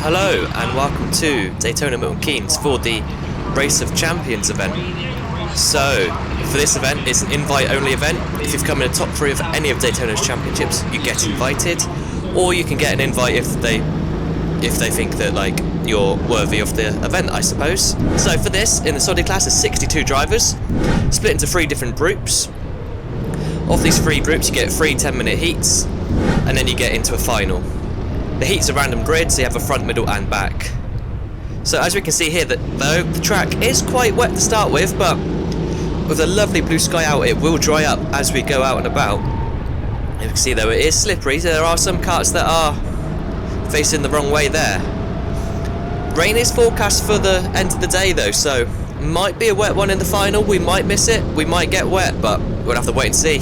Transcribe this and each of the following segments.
Hello and welcome to Daytona MK for the Race of Champions event. So, for this event, it's an invite-only event. If you've come in the top 3 of any of Daytona's championships, you get invited, or you can get an invite if they think that like you're worthy of the event, I suppose. So for this, in the Sodi class, there's 62 drivers, split into 3 different groups. Of these 3 groups, you get 3 10-minute heats, and then you get into a final. The heats are random grids, so you have a front, middle and back. So as we can see here, though the track is quite wet to start with, but with a lovely blue sky out, it will dry up as we go out and about. You can see though it is slippery, so there are some karts that are facing the wrong way there. Rain is forecast for the end of the day though, so might be a wet one in the final. We might miss it, we might get wet, but we'll have to wait and see.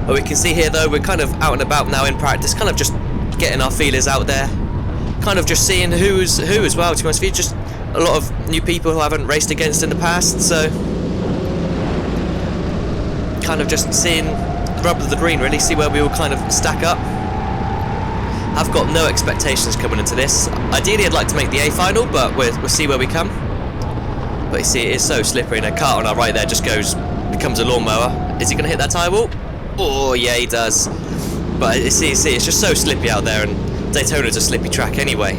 But we can see here though, we're kind of out and about now in practice, kind of just getting our feelers out there, kind of just seeing who's who as well, to be honest with you. Just a lot of new people who I haven't raced against in the past, so kind of just seeing the rub of the green, really, see where we all kind of stack up. I've got no expectations coming into this. Ideally I'd like to make the A final, but we'll see where we come. But you see it is so slippery, and a car on our right there just becomes a lawnmower. Is he going to hit that tyre wall? Oh yeah, he does. But you see, it's just so slippy out there, and Daytona's a slippy track anyway.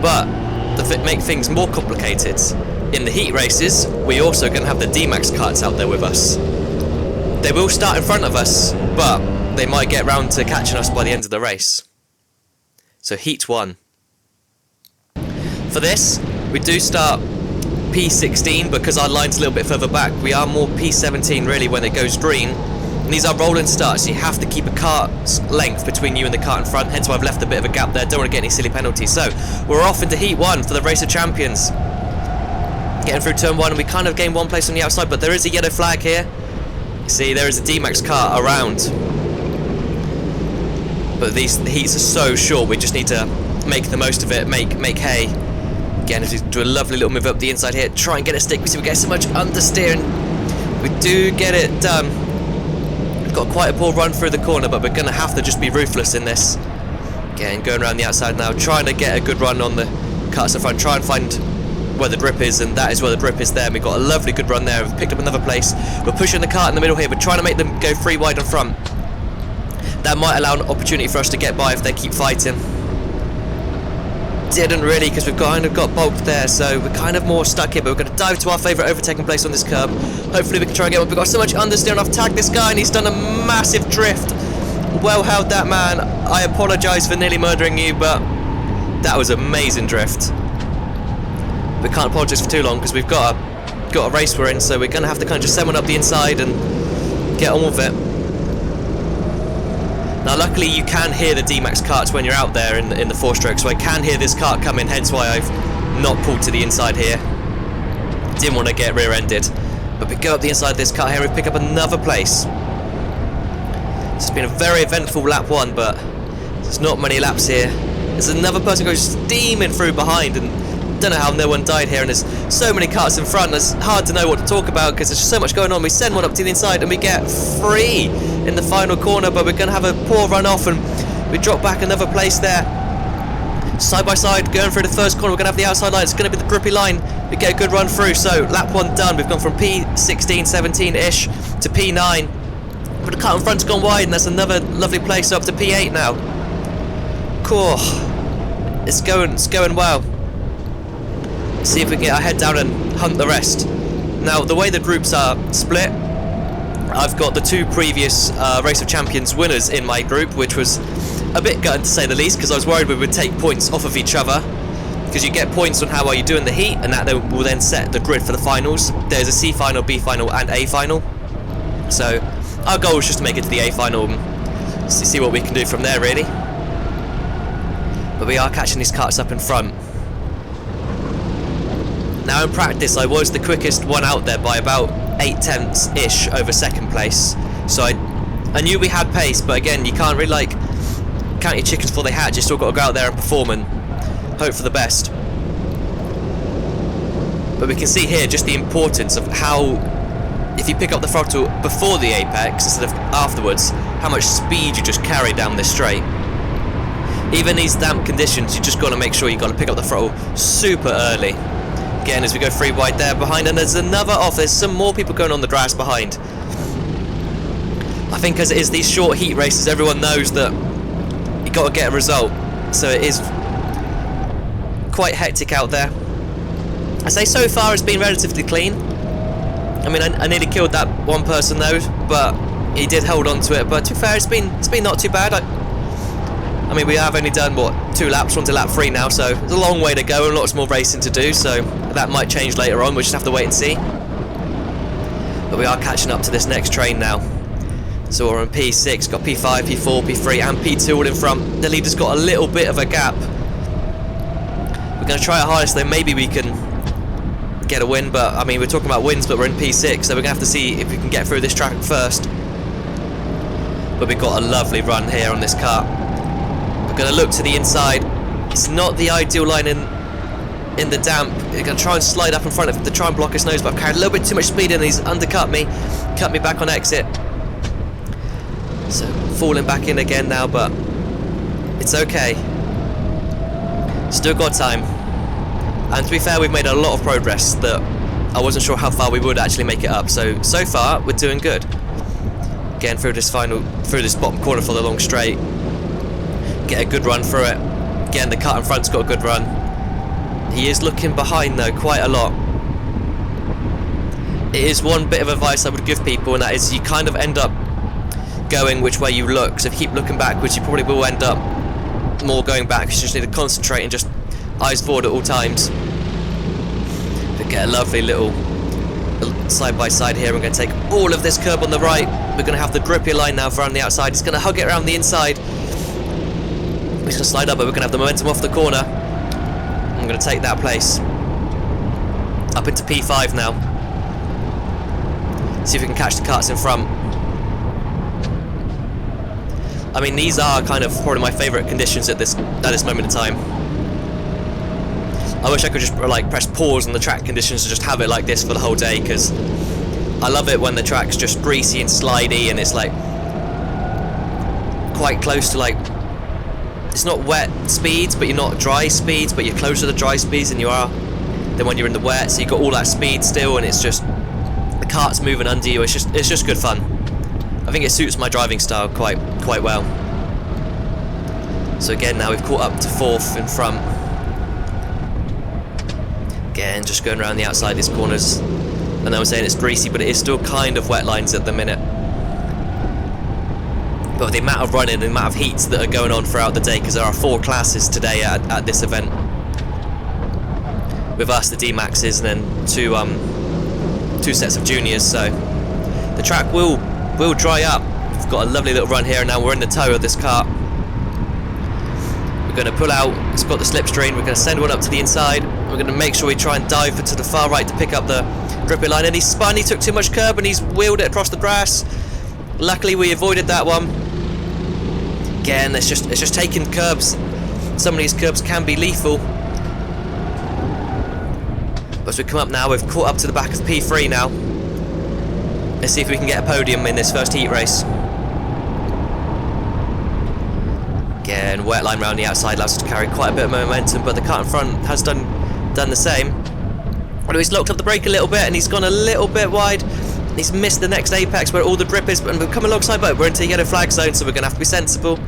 But to make things more complicated, in the heat races, we're also going to have the D-Max karts out there with us. They will start in front of us, but they might get round to catching us by the end of the race. So heat 1. For this, we do start P16 because our line's a little bit further back. We are more P17 really when it goes green. And these are rolling starts, so you have to keep a cart's length between you and the cart in front, hence why I've left a bit of a gap there, don't want to get any silly penalties. So, we're off into Heat 1 for the Race of Champions. Getting through Turn 1, and we kind of gain 1 place on the outside, but there is a yellow flag here. You see, there is a D-Max car around. But the heats are so short, we just need to make the most of it, make hay. Again, as we do a lovely little move up the inside here, try and get a stick. We see we get so much understeering. We do get it done. Got quite a poor run through the corner, but we're going to have to just be ruthless in this. Again, going around the outside now, trying to get a good run on the karts in front, try and find where the grip is, and that is where the grip is there. And we've got a lovely good run there, we've picked up another place. We're pushing the kart in the middle here, we're trying to make them go 3 wide in front. That might allow an opportunity for us to get by if they keep fighting. Didn't really, because we've kind of got bulked there, so we're kind of more stuck here, but we're going to dive to our favourite overtaking place on this curb. Hopefully we can try and get one. We've got so much understeer, I've tagged this guy and he's done a massive drift. Well held that man. I apologise for nearly murdering you, but that was amazing drift. We can't apologise for too long because we've got a race we're in, so we're going to have to kind of just send one up the inside and get on with it. Now luckily you can hear the D-Max karts when you're out there in the 4-stroke, so I can hear this kart coming, hence why I've not pulled to the inside here. Didn't want to get rear-ended. But we go up the inside of this kart here, we pick up another place. It's been a very eventful lap 1, but there's not many laps here. There's another person goes steaming through behind, and don't know how no one died here, and there's so many karts in front, it's hard to know what to talk about because there's so much going on. We send one up to the inside and we get 3 in the final corner, but we're going to have a poor run off and we drop back another place there. Side by side, going through the first corner, we're going to have the outside line, it's going to be the grippy line. We get a good run through, so lap 1 done. We've gone from P16, 17-ish to P9. But the car in front's gone wide, and that's another lovely place up to P8 now. Cool. It's going well. Let's see if we can get our head down and hunt the rest. Now, the way the groups are split, I've got the 2 previous Race of Champions winners in my group, which was a bit gutting to say the least, because I was worried we would take points off of each other. Because you get points on how well you do in the heat, and that will then set the grid for the finals. There's a C final, B final and A final. So our goal is just to make it to the A final and see what we can do from there, really. But we are catching these karts up in front. Now in practice I was the quickest one out there by about 8/10ish over second place. So I knew we had pace, but again you can't really like count your chickens before they hatch. You still got to go out there and perform and hope for the best. But we can see here just the importance of how, if you pick up the throttle before the apex instead of afterwards, how much speed you just carry down this straight. even these damp conditions, you just got to make sure you got to pick up the throttle super early. Again, as we go 3 wide there behind, and there's another off. There's some more people going on the grass behind. I think as it is these short heat races, everyone knows that you got to get a result. So it is quite hectic out there. I say so far it's been relatively clean. I mean, I nearly killed that one person though, but he did hold on to it. But to be fair, it's been not too bad. I mean, we have only done what 2 laps, we're on to lap 3 now, so there's a long way to go and lots more racing to do. So that might change later on. We'll just have to wait and see. But we are catching up to this next train now. So we're on P6, got P5, P4, P3 and P2 all in front. The leader's got a little bit of a gap. We're going to try our hardest though, maybe we can get a win, but I mean we're talking about wins, but we're in P6, so we're going to have to see if we can get through this track first. But we've got a lovely run here on this car. We're going to look to the inside. It's not the ideal line in the damp. We're going to try and slide up in front of him to try and block his nose, but I've carried a little bit too much speed in and he's undercut me, cut me back on exit. So falling back in again now, but it's okay. Still got time. And to be fair, we've made a lot of progress that I wasn't sure how far we would actually make it up. So far, we're doing good. Getting through this bottom corner for the long straight. Get a good run through it. Again, the cut in front's got a good run. He is looking behind though, quite a lot. It is one bit of advice I would give people, and that is you kind of end up going which way you look. So if you keep looking backwards, you probably will end up more going back. You just need to concentrate and just eyes forward at all times. But get a lovely little side by side here. We're going to take all of this curb on the right. We're going to have the grippier line now for around the outside. He's going to hug it around the inside. He's going to slide up, but we're going to have the momentum off the corner. I'm going to take that place up into P5 now. See if we can catch the carts in front. I mean, these are kind of probably my favourite conditions at this moment in time. I wish I could just like press pause on the track conditions and just have it like this for the whole day, because I love it when the track's just greasy and slidey and it's like quite close to, like, it's not wet speeds but you're not dry speeds, but you're closer to the dry speeds than you are than when you're in the wet, so you got all that speed still and it's just the cart's moving under you. It's just good fun. I think it suits my driving style quite well. So again, now we've caught up to 4th in front. Again, just going around the outside these corners. And I was saying it's greasy, but it is still kind of wet lines at the minute. But with the amount of running and the amount of heats that are going on throughout the day, because there are 4 classes today at this event. With us, the D-Maxes, and then 2 sets of juniors, so the track will dry up. We've got a lovely little run here, and now we're in the toe of this kart. We're going to pull out. It's got the slipstream. We're going to send one up to the inside. We're going to make sure we try and dive to the far right to pick up the gripper line. And he spun. He took too much curb and he's wheeled it across the grass. Luckily, we avoided that one. Again, it's just taking curbs. Some of these curbs can be lethal. But as we come up now, we've caught up to the back of P3 now. Let's see if we can get a podium in this first heat race. Again, wet line round the outside allows us to carry quite a bit of momentum, but the car in front has done the same. Although he's locked up the brake a little bit and he's gone a little bit wide. He's missed the next apex where all the grip is, and we've come alongside, but we're into yellow flag zone, so we're going to have to be sensible.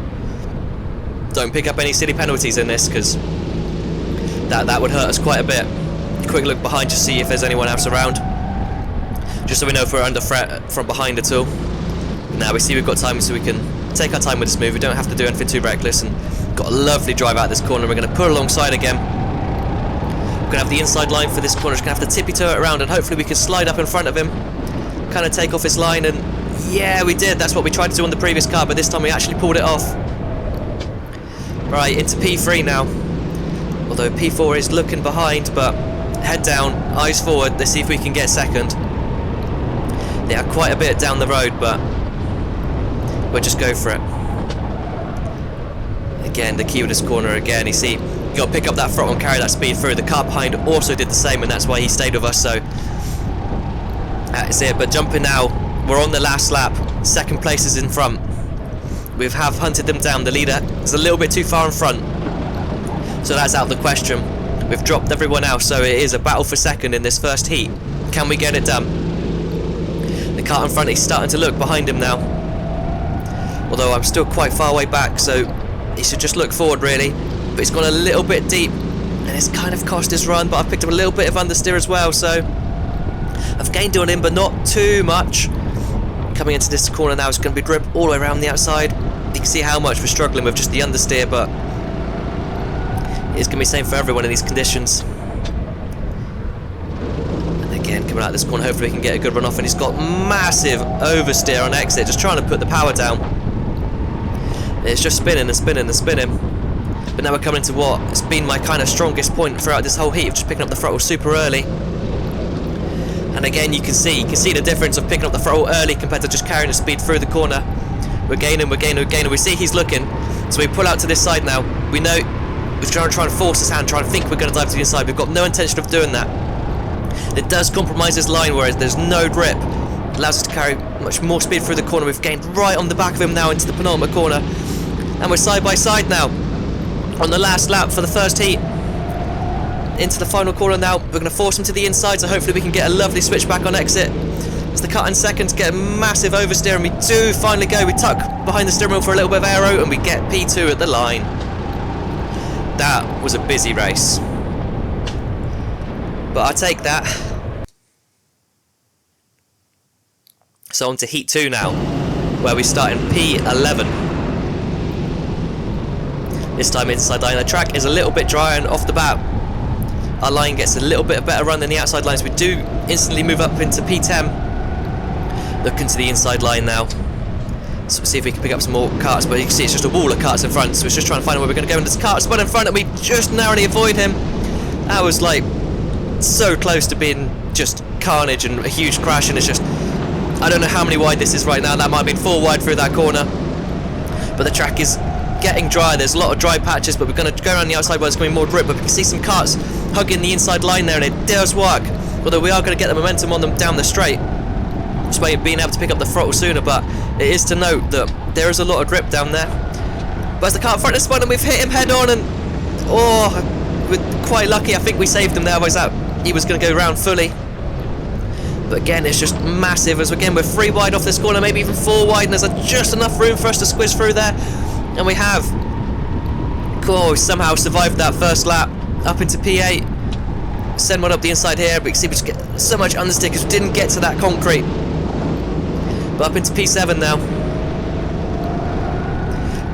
Don't pick up any silly penalties in this, because that would hurt us quite a bit. A quick look behind to see if there's anyone else around, just so we know if we're under threat from behind at all. Now we see we've got time, so we can take our time with this move. We don't have to do anything too reckless, and got a lovely drive out this corner. We're going to pull alongside again. We're going to have the inside line for this corner. Just going to have to tippy-toe it around, and hopefully we can slide up in front of him, kind of take off his line, and yeah, we did. That's what we tried to do on the previous car, but this time we actually pulled it off. Right, into P3 now. Although P4 is looking behind, but head down, eyes forward. Let's see if we can get second. They are quite a bit down the road, but we'll just go for it. Again, the key with this corner again. You see, you got to pick up that throttle and carry that speed through. The car behind also did the same, and that's why he stayed with us. So that is it. But jumping now, we're on the last lap. Second place is in front. We have hunted them down. The leader is a little bit too far in front, so that's out of the question. We've dropped everyone else, so it is a battle for second in this first heat. Can we get it done? The car in front is starting to look behind him now, although I'm still quite far way back, so he should just look forward really. But he's gone a little bit deep, and it's kind of cost his run, but I've picked up a little bit of understeer as well, so I've gained on him, but not too much. Coming into this corner now, it's going to be grip all the way around the outside. You can see how much we're struggling with just the understeer, but it's going to be the same for everyone in these conditions. And again, coming out of this corner, hopefully we can get a good run off, and he's got massive oversteer on exit, just trying to put the power down. It's just spinning and spinning and spinning. But now we're coming into what has been my kind of strongest point throughout this whole heat of just picking up the throttle super early. And again, you can see the difference of picking up the throttle early compared to just carrying the speed through the corner. We're gaining, we're gaining, we're gaining. We see he's looking, so we pull out to this side now. We know we're trying to force his hand, trying to think we're going to dive to the inside. We've got no intention of doing that. It does compromise his line, whereas there's no grip. It allows us to carry much more speed through the corner. We've gained right on the back of him now into the penultimate corner, and we're side by side now on the last lap for the first heat. Into the final corner now. We're going to force him to the inside, so hopefully we can get a lovely switch back on exit. As the cut in second to get a massive oversteer, and we do finally go. We tuck behind the steering wheel for a little bit of aero, and we get P2 at the line. That was a busy race, but I'll take that. So on to heat 2 now, where we start in P11. This time inside line. The track is a little bit drier, and off the bat our line gets a little bit of better run than the outside lines. We do instantly move up into P10. Looking to the inside line now. So we'll see if we can pick up some more carts, but you can see it's just a wall of carts in front, so it's just trying to find out where we're going to go. And this cart spun in front, and we just narrowly avoid him. That was like so close to being just carnage and a huge crash, and it's just, I don't know how many wide this is right now. That might have been 4 wide through that corner. But the track is getting dry. There's a lot of dry patches, but we're going to go around the outside where there's going to be more grip. But we can see some carts hugging the inside line there, and it does work. Although we are going to get the momentum on them down the straight, just by being able to pick up the throttle sooner. But it is to note that there is a lot of grip down there. But as the car in front is spun, and we've hit him head on, and we're quite lucky. I think we saved him there, otherwise he was going to go round fully. But again, it's just massive. As again, we're 3 wide off this corner, maybe even 4 wide, and there's just enough room for us to squiz through there. And we have. Cool, we somehow survived that first lap up into P8. Send one up the inside here, but you can see we just get so much understeer because we didn't get to that concrete. But up into P7 now.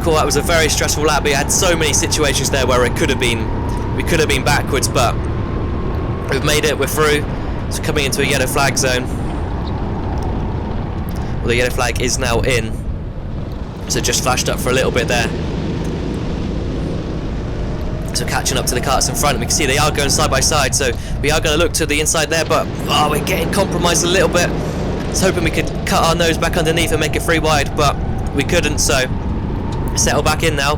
Cool, that was a very stressful lap. We had so many situations there where we could have been backwards, but we've made it, we're through. So coming into a yellow flag zone. Well, the yellow flag is now in, so just flashed up for a little bit there. So catching up to the carts in front, we can see they are going side by side, so we are going to look to the inside there, but we're getting compromised a little bit. I was hoping we could cut our nose back underneath and make it 3 wide, but we couldn't, so settle back in now.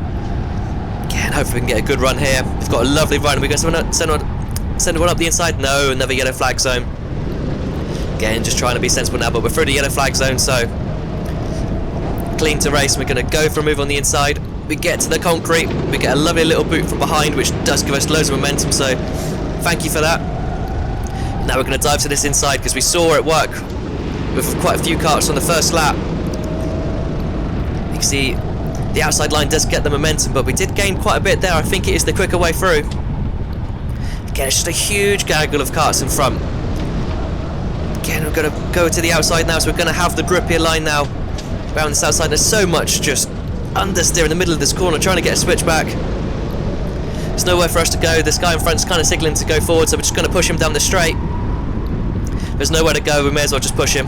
Again, hopefully we can get a good run here. We've got a lovely run. We're going to send one up the inside. No, another yellow flag zone. Again, just trying to be sensible now, but we're through the yellow flag zone, so clean to race. We're going to go for a move on the inside. We get to the concrete. We get a lovely little boot from behind, which does give us loads of momentum, so thank you for that. Now we're going to dive to this inside because we saw it work with quite a few carts on the first lap. You can see the outside line does get the momentum, but we did gain quite a bit there. I think it is the quicker way through. Again, it's just a huge gaggle of carts in front. Again, we're going to go to the outside now, so we're going to have the grippier line now around this outside. There's so much just understeer in the middle of this corner, trying to get a switch back. There's nowhere for us to go. This guy in front's kind of signaling to go forward, so we're just going to push him down the straight. There's nowhere to go, we may as well just push him.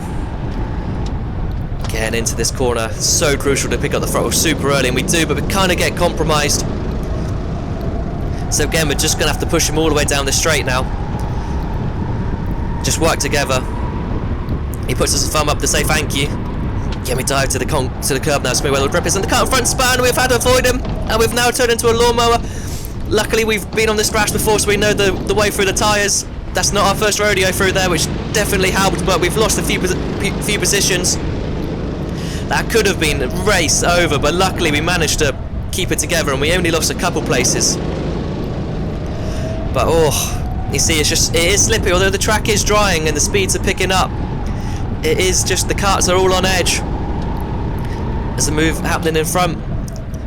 Getting into this corner, so crucial to pick up the throttle super early, and we do, but we kind of get compromised. So again, we're just going to have to push him all the way down the straight now. Just work together. He puts us a thumb up to say thank you. Again, we dive to the curb now, so where the grip is, and the car in front span. We've had to avoid him, and we've now turned into a lawnmower. Luckily, we've been on this crash before, so we know the way through the tyres. That's not our first rodeo through there, which definitely helped, but we've lost a few positions. That could have been race over, but luckily we managed to keep it together and we only lost a couple places. But oh, you see, it is slippy, although the track is drying and the speeds are picking up. It is just, the karts are all on edge. There's a move happening in front,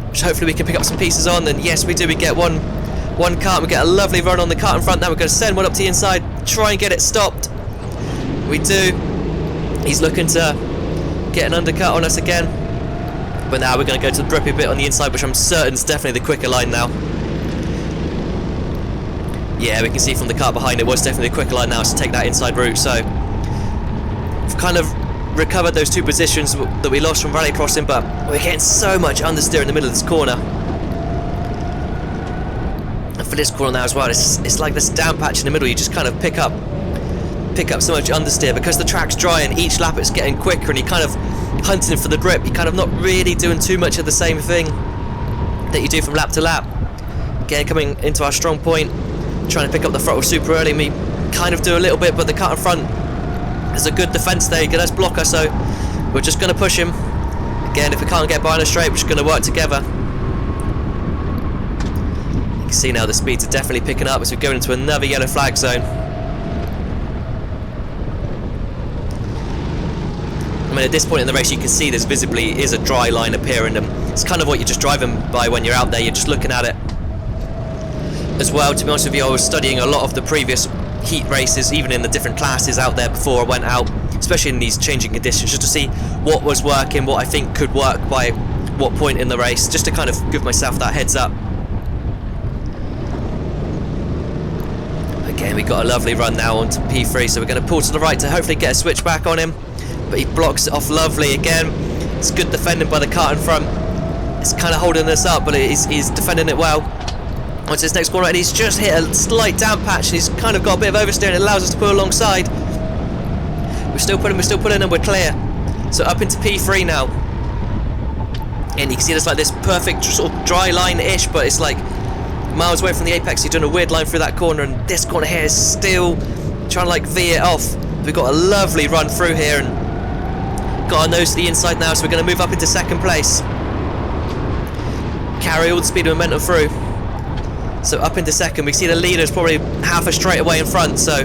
which hopefully we can pick up some pieces on, and yes we do, we get one kart, we get a lovely run on the kart in front. Now we're going to send one up to the inside, try and get it stopped. We do. He's looking to get an undercut on us again, but now we're going to go to the drippy bit on the inside, which I'm certain is definitely the quicker line now. Yeah, we can see from the kart behind it was definitely the quicker line now to take that inside route. So we've kind of recovered those two positions that we lost from rally crossing, but we're getting so much understeer in the middle of this corner. And for this corner now as well, it's like this damp patch in the middle. You just kind of pick up so much understeer because the track's dry, and each lap it's getting quicker, and you're kind of hunting for the grip. You're kind of not really doing too much of the same thing that you do from lap to lap. Again, coming into our strong point, trying to pick up the throttle super early, and we kind of do a little bit, but the car in front is a good defence there. He can just block us, so we're just going to push him. Again, if we can't get by on a straight, we're just going to work together. You can see now the speeds are definitely picking up as we go into another yellow flag zone. I mean, at this point in the race you can see there's visibly is a dry line appearing, and it's kind of what you're just driving by when you're out there. You're just looking at it. As well, to be honest with you, I was studying a lot of the previous heat races, even in the different classes out there before I went out, especially in these changing conditions, just to see what was working, what I think could work by what point in the race, just to kind of give myself that heads up. Again, we got a lovely run now onto P3, so we're going to pull to the right to hopefully get a switch back on him, but he blocks it off lovely again. It's good defending by the kart in front. It's kind of holding us up, but he's defending it well. Onto this next corner, and he's just hit a slight damp patch, and he's kind of got a bit of oversteer, and it allows us to pull alongside. We're still pulling, and we're clear. So up into P3 now. And you can see there's like this perfect sort of dry line-ish, but it's like miles away from the apex. You're doing a weird line through that corner, and this corner here is still trying to like V it off. We've got a lovely run through here, and got our nose to the inside now, so we're going to move up into second place. Carry all the speed and momentum through. So up into second, we see the leader is probably half a straight away in front, so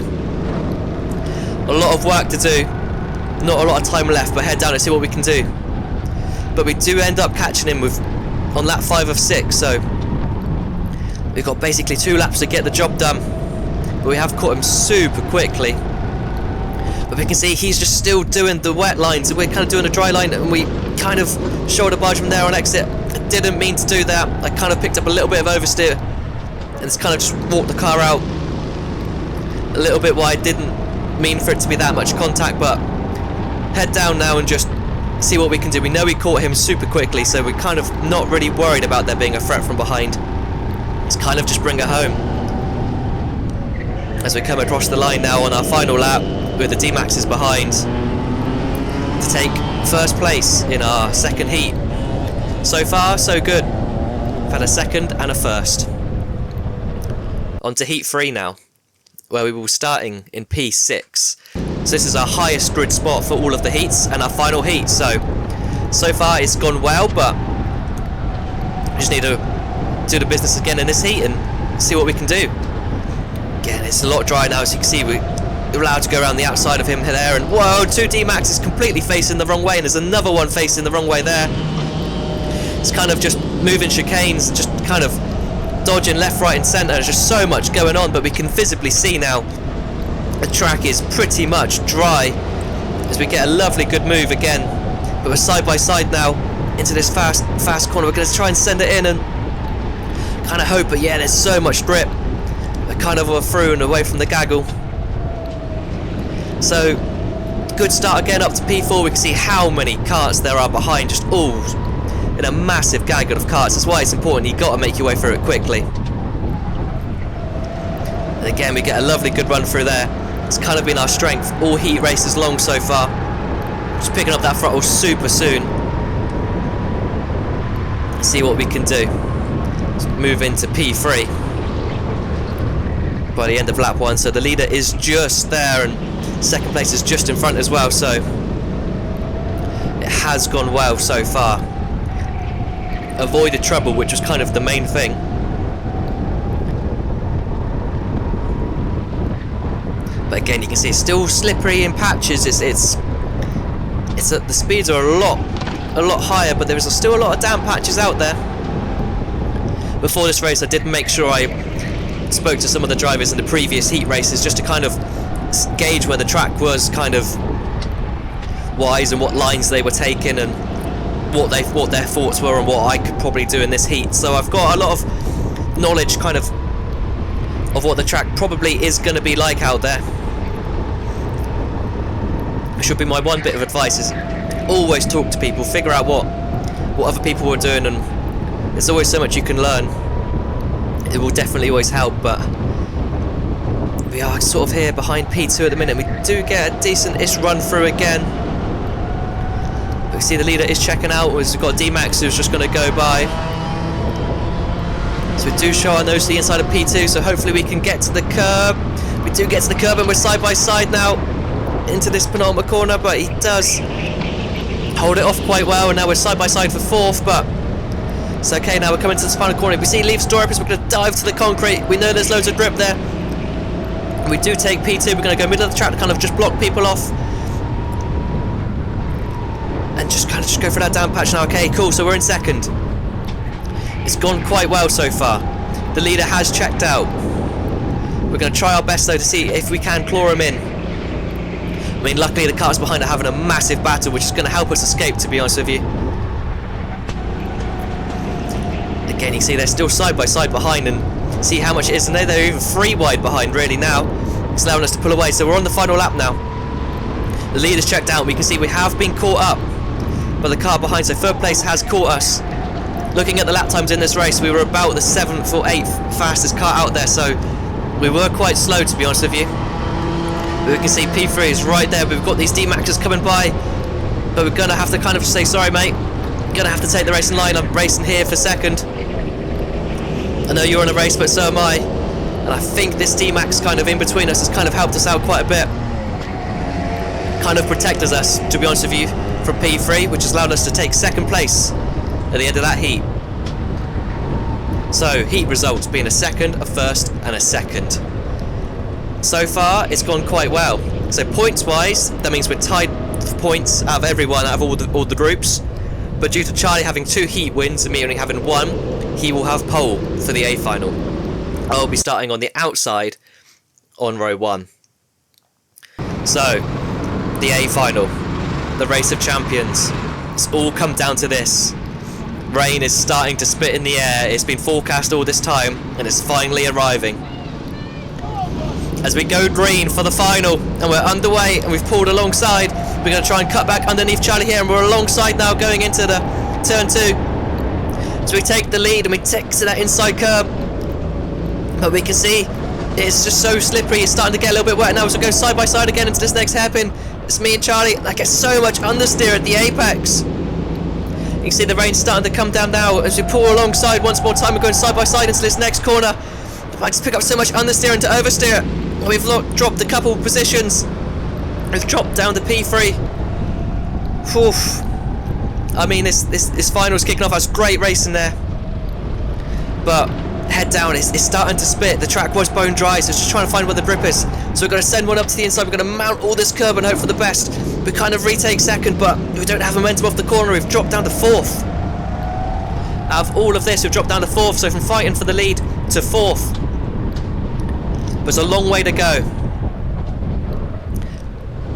a lot of work to do, not a lot of time left, but head down and see what we can do. But we do end up catching him on lap 5 of 6, so we've got basically 2 laps to get the job done, but we have caught him super quickly. But we can see he's just still doing the wet lines, we're kind of doing a dry line, and we kind of shoulder barge from there on exit. I didn't mean to do that, I kind of picked up a little bit of oversteer, and it's kind of just walked the car out a little bit wide. Didn't mean for it to be that much contact, but head down now and just see what we can do. We know we caught him super quickly, so we're kind of not really worried about there being a threat from behind. Let's kind of just bring it home as we come across the line now on our final lap with the D-Maxes behind to take first place in our second heat. So far so good. We've had a second and a first. On to heat 3 now, where we will be starting in P6. So this is our highest grid spot for all of the heats and our final heat. So far it's gone well, but we just need to do the business again in this heat and see what we can do. Again, it's a lot drier now, as you can see. We're allowed to go around the outside of him there, and whoa, 2 D-Maxes completely facing the wrong way, and there's another one facing the wrong way there. It's kind of just moving chicanes, just kind of dodging left, right and centre. There's just so much going on, but we can visibly see now the track is pretty much dry as we get a lovely good move again. But we're side by side now into this fast corner. We're going to try and send it in and kind of hope, but yeah, there's so much grip. We're kind of through and away from the gaggle. So good start again up to P4. We can see how many karts there are behind, just all in a massive gaggle of karts. That's why it's important, you've got to make your way through it quickly. And again, we get a lovely good run through there. It's kind of been our strength all heat races long so far. Just picking up that throttle super soon. See what we can do. Let's move into P3 by the end of lap 1. So the leader is just there, and second place is just in front as well. So it has gone well so far. Avoided trouble, which was kind of the main thing. But again, you can see it's still slippery in patches. It's the speeds are a lot higher, but there is still a lot of damp patches out there. Before this race, I did make sure I spoke to some of the drivers in the previous heat races just to kind of gauge where the track was kind of wise and what lines they were taking and what their thoughts were and what I could probably do in this heat. So I've got a lot of knowledge kind of what the track probably is going to be like out there. It should be my one bit of advice is always talk to people, figure out what other people are doing, and there's always so much you can learn. It will definitely always help, but we are sort of here behind P2 at the minute. We do get a decent-ish run through again. But you see the leader is checking out. We've got D-Max who's just going to go by. So we do show our nose to the inside of P2, so hopefully we can get to the curb. We do get to the curb and we're side by side now into this penultimate corner, but he does hold it off quite well, and now we're side by side for fourth, but it's okay. Now we're coming to this final corner. We see leaves door open, so we're going to dive to the concrete. We know there's loads of grip there. We do take P2. We're going to go middle of the track to kind of just block people off and just go for that down patch now. Okay, cool, so we're in second. It's gone quite well so far. The leader has checked out. We're going to try our best though to see if we can claw him in. I mean, luckily the cars behind are having a massive battle, which is going to help us escape, to be honest with you. Again, you see they're still side by side behind, and see how much it is, and they're even 3 wide behind really now. It's allowing us to pull away, so we're on the final lap now. The leader's checked out. We can see we have been caught up by the car behind, so third place has caught us. Looking at the lap times in this race, we were about the 7th or 8th fastest car out there, so we were quite slow, to be honest with you. But we can see P3 is right there. We've got these D-Maxes coming by, but we're going to have to kind of say, sorry mate, you're going to have to take the racing line. I'm racing here for second. I know you're on a race, but so am I. And I think this D-Max kind of in between us has kind of helped us out quite a bit. Kind of protected us, to be honest with you, from P3, which has allowed us to take second place at the end of that heat. So, heat results being a second, a first, and a second. So far, it's gone quite well. So, points-wise, that means we're tied for points out of everyone, out of all the groups. But due to Charlie having 2 heat wins and me only having 1, he will have pole for the A final. I'll be starting on the outside on row 1. So, the A final, the Race of Champions. It's all come down to this. Rain is starting to spit in the air. It's been forecast all this time, and it's finally arriving. As we go green for the final, and we're underway, and we've pulled alongside. We're going to try and cut back underneath Charlie here, and we're alongside now going into the turn 2. So we take the lead, and we take to that inside curb. But we can see it's just so slippery. It's starting to get a little bit wet now, so we go side by side again into this next hairpin. It's me and Charlie. I get so much understeer at the apex. You can see the rain starting to come down now as we pull alongside once more time. We're going side by side into this next corner. I just pick up so much understeer into oversteer. We've dropped a couple positions. We've dropped down to P3. Oof. I mean, this final's kicking off. That's great racing there. But head down, it's starting to spit. The track was bone dry, so it's just trying to find where the grip is. So we're going to send one up to the inside. We're going to mount all this curb and hope for the best. We kind of retake second, but we don't have momentum off the corner. We've dropped down to 4th. Out of all of this, we've dropped down to 4th, so from fighting for the lead to 4th. But it's a long way to go.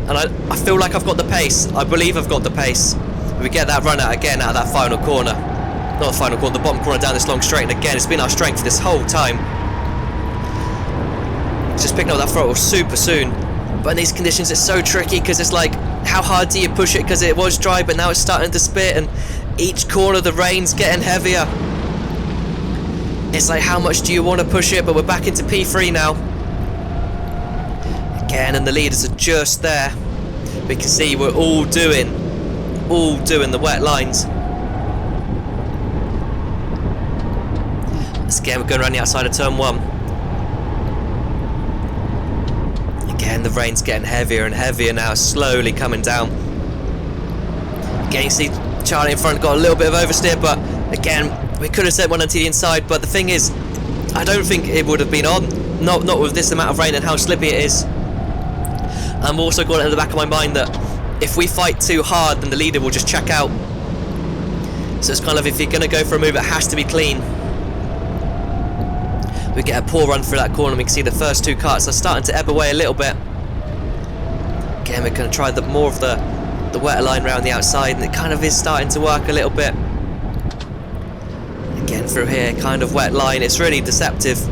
And I feel like I've got the pace. I believe I've got the pace. We get that run out again out of that final corner. Not the final corner, the bottom corner down this long straight. And again, it's been our strength this whole time. Just picking up that throttle super soon. But in these conditions, it's so tricky because it's like, how hard do you push it? Because it was dry, but now it's starting to spit. And each corner, the rain's getting heavier. It's like, how much do you want to push it? But we're back into P3 now. Again, and the leaders are just there. We can see we're all doing the wet lines. Again, we're going around the outside of turn 1. Again, the rain's getting heavier and heavier now, slowly coming down. Again, you see Charlie in front got a little bit of oversteer, but again, we could have sent one onto the inside, but the thing is, I don't think it would have been on. Not with this amount of rain and how slippy it is. I'm also got it in the back of my mind that if we fight too hard, then the leader will just check out. So it's kind of, if you're going to go for a move, it has to be clean. We get a poor run through that corner. We can see the first two karts are starting to ebb away a little bit. Again, we're going to try more of the wetter line around the outside, and it kind of is starting to work a little bit. Again, through here, kind of wet line. It's really deceptive.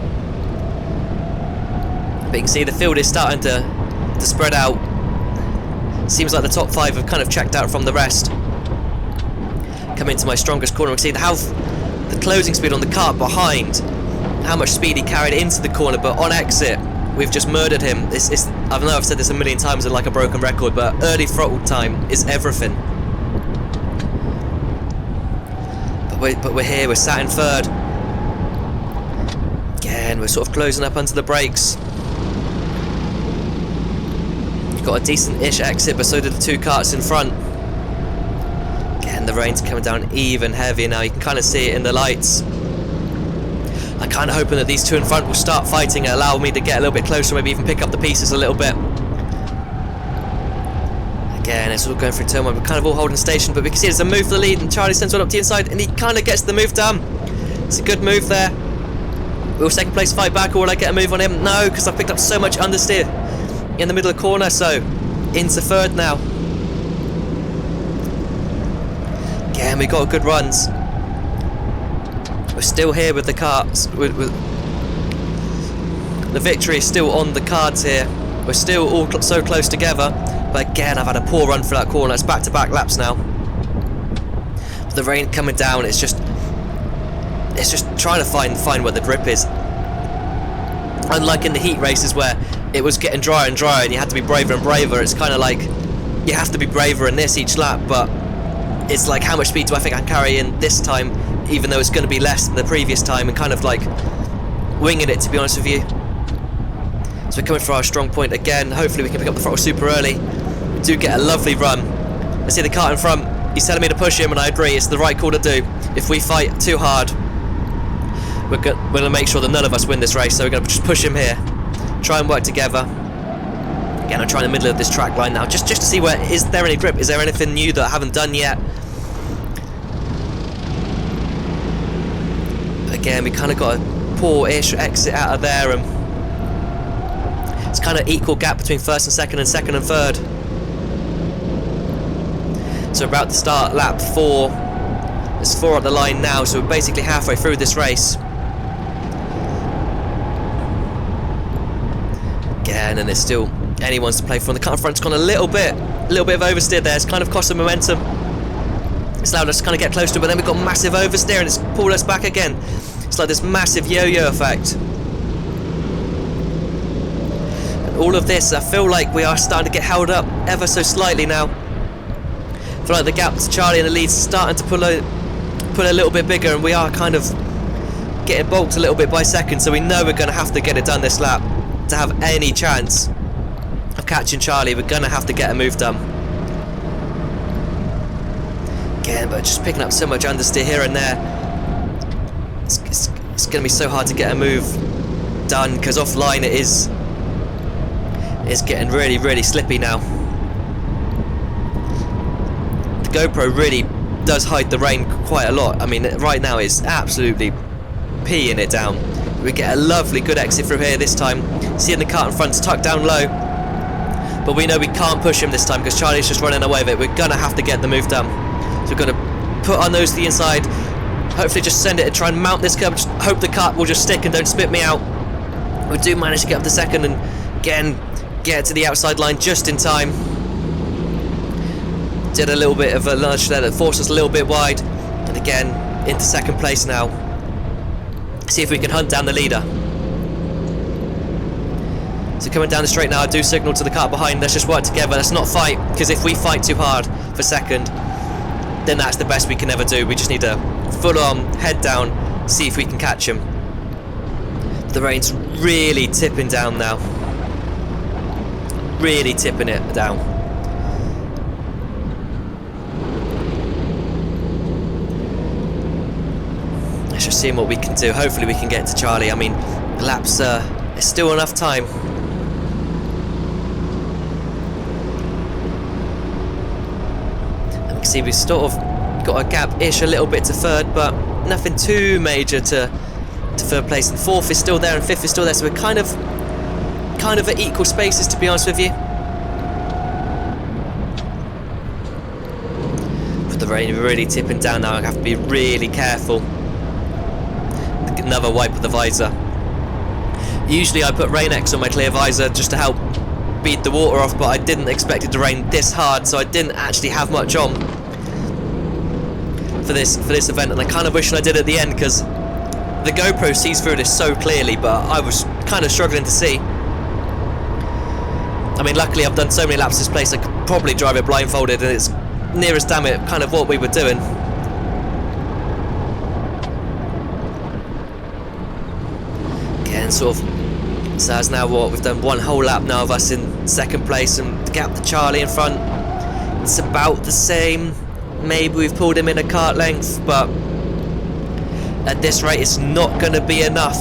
But you can see the field is starting to spread out. Seems like the top 5 have kind of checked out from the rest. Come into my strongest corner. We can see the closing speed on the kart behind, how much speed he carried into the corner, but on exit we've just murdered him. I know I've said this a million times and like a broken record, but early throttle time is everything. But we're here, we're sat in third. Again, we're sort of closing up onto the brakes. Got a decent-ish exit, but so did the two karts in front. Again, the rain's coming down even heavier now. You can kind of see it in the lights. I'm kind of hoping that these two in front will start fighting and allow me to get a little bit closer, maybe even pick up the pieces a little bit. Again, it's all going through turn one. We're kind of all holding station, but we can see there's a move for the lead, and Charlie sends one up to the inside, and he kind of gets the move done. It's a good move there. Will second place fight back, or will I get a move on him? No, because I picked up so much understeer in the middle of the corner, so into third now. Again, we got good runs. We're still here with the karts. The victory is still on the cards here. We're still all so close together, but again, I've had a poor run for that corner. It's back-to-back laps now. With the rain coming down, it's just trying to find where the grip is. Unlike in the heat races where it was getting drier and drier and you had to be braver and braver, it's kind of like you have to be braver in this each lap, but it's like, how much speed do I think I can carry in this time, even though it's going to be less than the previous time, and kind of like winging it, to be honest with you. So we're coming for our strong point again. Hopefully we can pick up the throttle super early. We do get a lovely run. I see the kart in front. He's telling me to push him, and I agree. It's the right call to do. If we fight too hard, we're going to make sure that none of us win this race. So we're going to just push him here. Try and work together. Again, I'm trying in the middle of this track line now, just to see where, is there any grip? Is there anything new that I haven't done yet? Again, we kind of got a poor-ish exit out of there, and it's kind of equal gap between first and second and third. So we're about to start lap 4. There's 4 at the line now, so we're basically halfway through this race. Again, and there's still anyone's to play for. The car in front's gone a little bit of oversteer there. It's kind of cost some momentum. It's allowed us to kind of get close to it, but then we've got massive oversteer and it's pulled us back again. It's like this massive yo-yo effect. And all of this, I feel like we are starting to get held up ever so slightly now. I feel like the gap to Charlie and the lead's starting to pull a little bit bigger, and we are kind of getting bulked a little bit by second, so we know we're going to have to get it done this lap. To have any chance of catching Charlie, we're going to have to get a move done. Again, but just picking up so much understeer here and there. It's going to be so hard to get a move done, because offline it's getting really, really slippy now. The GoPro really does hide the rain quite a lot. I mean, right now it's absolutely peeing it down. We get a lovely good exit through here this time. Seeing the kart in front's tucked down low, but we know we can't push him this time because Charlie's just running away with it. We're gonna have to get the move done. So we've got to put our nose to the inside, hopefully just send it and try and mount this curb. Just hope the kart will just stick and don't spit me out. We do manage to get up to second and again get to the outside line just in time. Did a little bit of a nudge there that forced us a little bit wide, and again into second place now. See if we can hunt down the leader. So coming down the straight now, I do signal to the car behind, let's just work together, let's not fight, because if we fight too hard for second, then that's the best we can ever do. We just need to full on, head down, see if we can catch him. The rain's really tipping down now. Really tipping it down. just seeing what we can do. Hopefully we can get to Charlie. I mean, the laps, there's still enough time. And we can see we've sort of got a gap-ish a little bit to third, but nothing too major to third place. And fourth is still there and fifth is still there, so we're kind of at equal spaces, to be honest with you. But the rain really tipping down now. I have to be really careful. Another wipe of the visor. Usually I put Rain X on my clear visor just to help beat the water off, but I didn't expect it to rain this hard, so I didn't actually have much on for this event, and I kind of wish I did at the end, because the GoPro sees through this so clearly, but I was kind of struggling to see. I mean, luckily I've done so many laps this place I could probably drive it blindfolded, and it's near as damn it kind of what we were doing. Again, sort of, so that's now what, we've done one whole lap now of us in second place, and the gap to Charlie in front, it's about the same. Maybe we've pulled him in a kart length, but at this rate it's not going to be enough.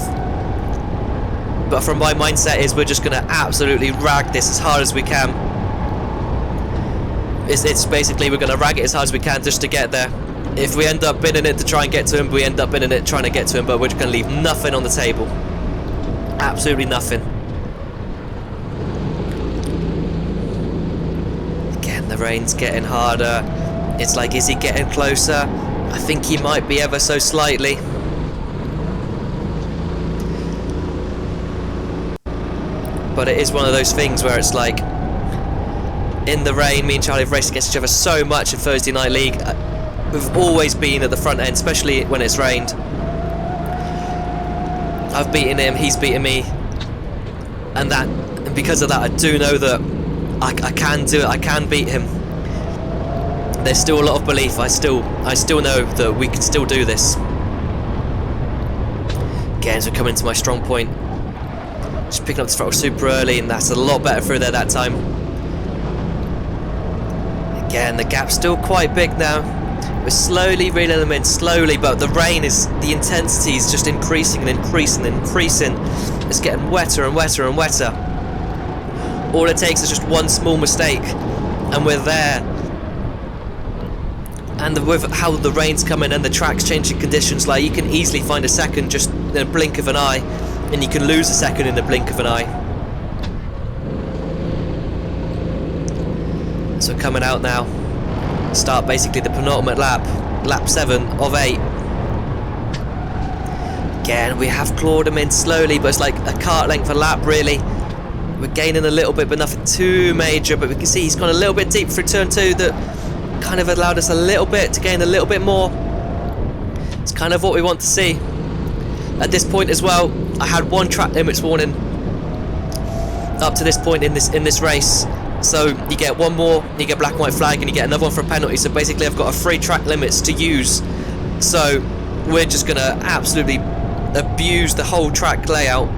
But from my mindset is we're just going to absolutely rag this as hard as we can. It's basically we're going to rag it as hard as we can just to get there. If we end up bidding it to try and get to him, we end up bidding it trying to get to him, but we're just going to leave nothing on the table. Absolutely nothing. Again, the rain's getting harder. It's like, is he getting closer? I think he might be ever so slightly. But it is one of those things where it's like, in the rain, me and Charlie have raced against each other so much in Thursday Night League. We've always been at the front end, especially when it's rained. I've beaten him, he's beaten me, and because of that I do know that I can do it, I can beat him. There's still a lot of belief. I still know that we can still do this. Again, as we're coming to my strong point, just picking up the throttle super early, and that's a lot better through there that time. Again, the gap's still quite big now. We're slowly reeling them in, slowly, but the rain the intensity is just increasing and increasing and increasing. It's getting wetter and wetter and wetter. All it takes is just one small mistake, and we're there. And with how the rain's coming and the track's changing conditions, like, you can easily find a second just in a blink of an eye, and you can lose a second in the blink of an eye. So we're coming out now. Start basically the penultimate lap, lap 7 of 8. Again, we have clawed him in slowly, but it's like a kart length a lap really. We're gaining a little bit, but nothing too major, but we can see he's gone a little bit deep through turn 2, that kind of allowed us a little bit to gain a little bit more. It's kind of what we want to see. At this point as well, I had one track limits warning up to this point in this race. So you get one more, you get black and white flag, and you get another one for a penalty. So basically I've got a 3 track limits to use. So we're just going to absolutely abuse the whole track layout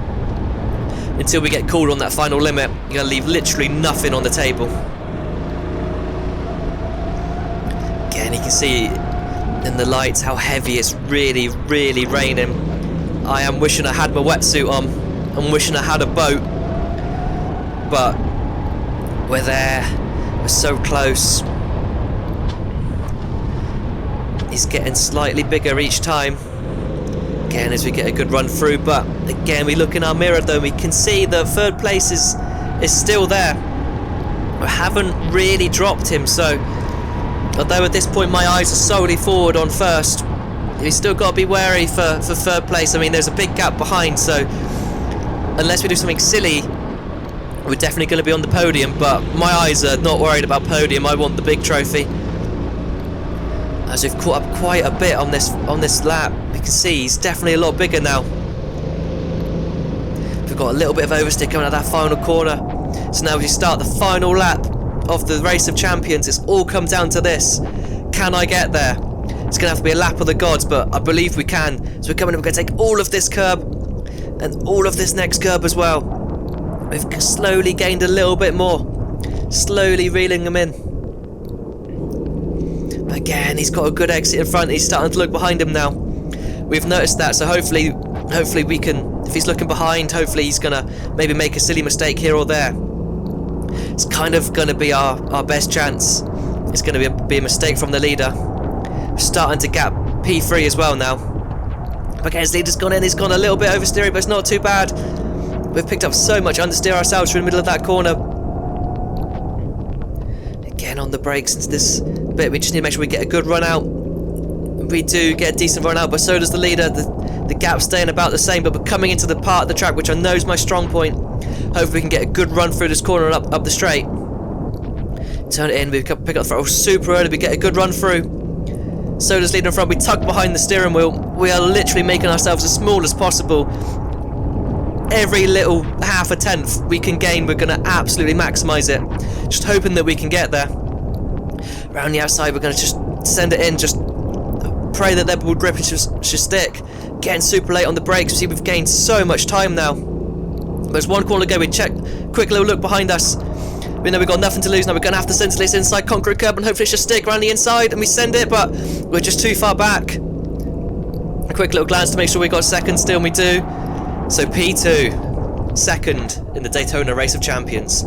until we get called on that final limit. You're going to leave literally nothing on the table. Again, you can see in the lights how heavy it's really, really raining. I am wishing I had my wetsuit on. I'm wishing I had a boat. But we're there. We're so close. He's getting slightly bigger each time. Again, as we get a good run through. But again, we look in our mirror though, we can see that third place is still there. We haven't really dropped him, so although at this point my eyes are solely forward on first, we've still got to be wary for third place. I mean, there's a big gap behind, so unless we do something silly, we're definitely going to be on the podium, but my eyes are not worried about podium. I want the big trophy. As we've caught up quite a bit on this lap, we can see he's definitely a lot bigger now. We've got a little bit of oversteer coming out of that final corner. So now as we start the final lap of the Race of Champions, it's all come down to this. Can I get there? It's going to have to be a lap of the gods, but I believe we can. So we're coming in, we're going to take all of this curb and all of this next curb as well. We've slowly gained a little bit more. Slowly reeling them in. But again, he's got a good exit in front. He's starting to look behind him now. We've noticed that, so hopefully we can, if he's looking behind, hopefully he's gonna maybe make a silly mistake here or there. It's kind of gonna be our best chance. It's gonna be a mistake from the leader. We're starting to gap P3 as well now. But again, his leader's gone in, he's gone a little bit oversteering, but it's not too bad. We've picked up so much understeer ourselves through the middle of that corner. Again on the brakes into this bit, we just need to make sure we get a good run out. We do get a decent run out, but so does the leader. The gap's staying about the same, but we're coming into the part of the track which I know is my strong point. Hopefully we can get a good run through this corner and up the straight. Turn it in, we pick up the throttle super early, we get a good run through. So does leader in front, we tuck behind the steering wheel. We are literally making ourselves as small as possible. Every little half a tenth we can gain, we're going to absolutely maximise it. Just hoping that we can get there. Around the outside, we're going to just send it in, just pray that their ball grip should stick. Getting super late on the brakes, see we've gained so much time now. There's one corner to go, we check, quick little look behind us. We know we've got nothing to lose now, we're going to have to send this inside concrete curb and hopefully it should stick around the inside, and we send it, but we're just too far back. A quick little glance to make sure we got second still, and we do. So P2, second in the Daytona Race of Champions.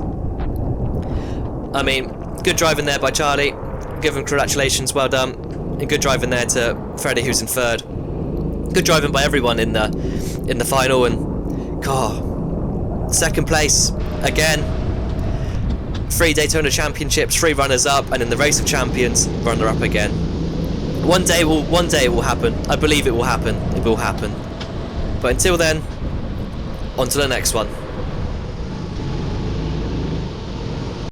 I mean, good driving there by Charlie, give him congratulations, well done. And good driving there to Freddie, who's in third. Good driving by everyone in the final, and God, second place again. 3 Daytona Championships, 3 runners-up, and in the Race of Champions, runner-up again. One day it will happen. I believe it will happen. It will happen. But until then, on to the next one.